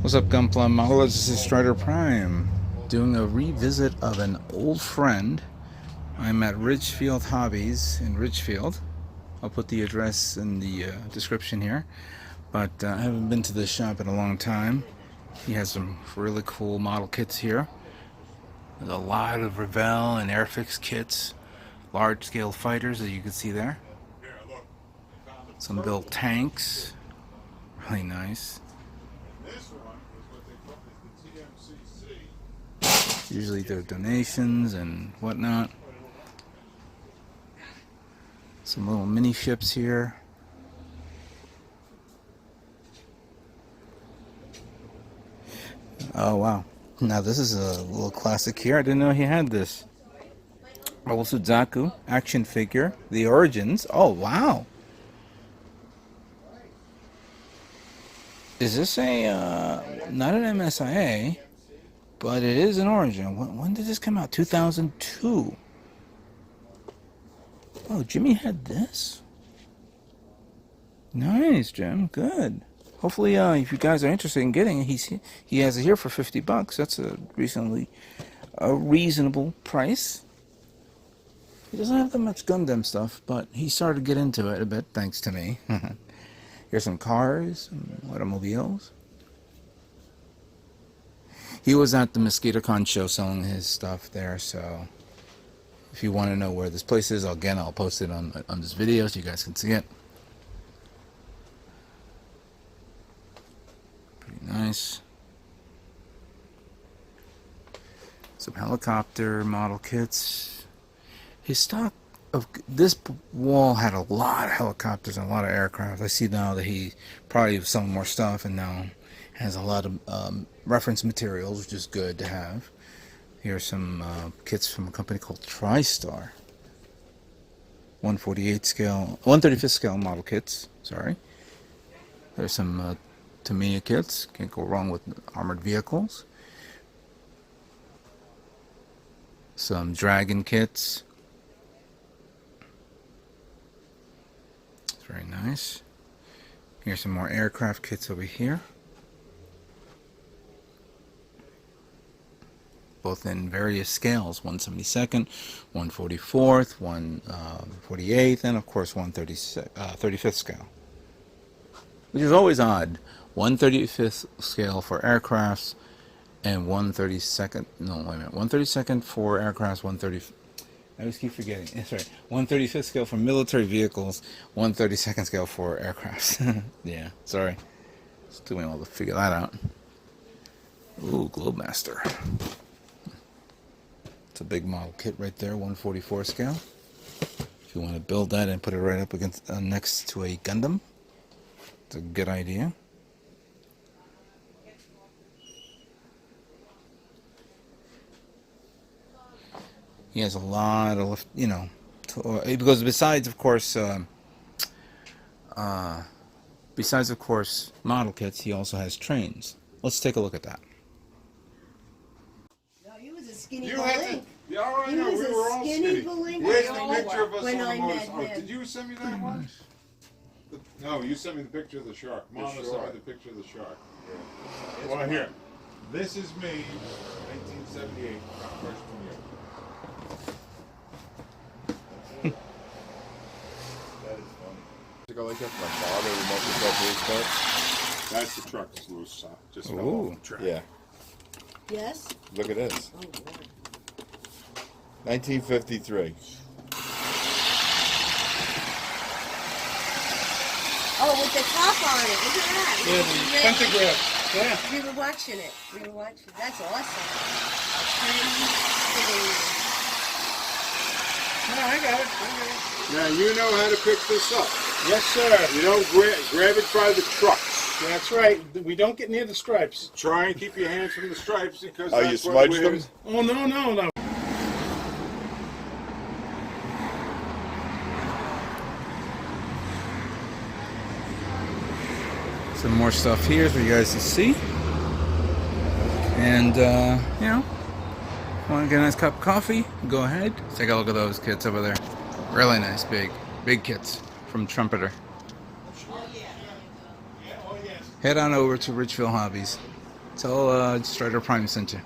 What's up, Gunpla Models? This is Styderprime, doing a revisit of an old friend. I'm at Ridgefield Hobbies in Ridgefield. I'll put the address in the description here. But I haven't been to this shop in a long time. He has some really cool model kits here. There's a lot of Revell and Airfix kits, large-scale fighters, as you can see there. Some built tanks, really nice. Usually there are donations and whatnot. Some little mini ships here. Oh wow. Now this is a little classic here. I didn't know he had this. Also Zaku action figure. The Origins. Oh wow. Is this a not an MSIA? But it is an Origin. When did this come out? 2002. Oh, Jimmy had this? Nice, Jim. Good. Hopefully, if you guys are interested in getting it, he has it here for $50. That's a reasonable price. He doesn't have that much Gundam stuff, but he started to get into it a bit, thanks to me. Here's some cars, some automobiles. He was at the MosquitoCon show selling his stuff there, so if you want to know where this place is, again, I'll post it on this video so you guys can see it. Pretty nice. Some helicopter model kits. His stock of this wall had a lot of helicopters and a lot of aircraft. I see now that he probably was selling more stuff and now has a lot of reference materials, which is good to have. Here are some kits from a company called TriStar. 145th scale model kits. Sorry. There's some Tamiya kits. Can't go wrong with armored vehicles. Some Dragon kits. It's very nice. Here's some more aircraft kits over here. Both in various scales, 172nd, 144th, 148th, and of course 135th scale. Which is always odd. 135th scale for aircrafts and 132nd, no wait a minute, 132nd for aircrafts, 130, I always keep forgetting, that's right, 135th scale for military vehicles, 132nd scale for aircrafts. Yeah, sorry. Just doing all to figure that out. Ooh, Globemaster. It's a big model kit right there, 144 scale. If you want to build that and put it right up against next to a Gundam, it's a good idea. He has a lot of, you know, because besides of course model kits, he also has trains. Let's take a look at that. Skinny Balink. Yeah, all right, no, we were all skinny. Where's the picture of us on the motorcycle? Did you send me that one? No, you sent me the picture of the shark. Mama sent me the picture of the shark. Yeah. Well, here. This is me, 1978, freshman year. That is funny. To go like that, my father remote control police car. That's the truck that's loose, just fell off the track. Yeah. Yes? Look at this. Oh, Lord. 1953. Oh, with the top on it. Look at that. Yeah, the pentagram. Yeah. We were watching it. That's awesome. No, I got it. Now you know how to pick this up. Yes, sir. You don't grab it by the trucks. That's right. We don't get near the stripes. Try and keep your hands from the stripes because Oh, you that's what smudged them? Oh, no. Some more stuff here for you guys to see. And, you know, want to get a nice cup of coffee? Go ahead. Take a look at those kits over there. Really nice, big kits from Trumpeter. Head on over to Ridgefield Hobbies. Tell Styderprime sent you.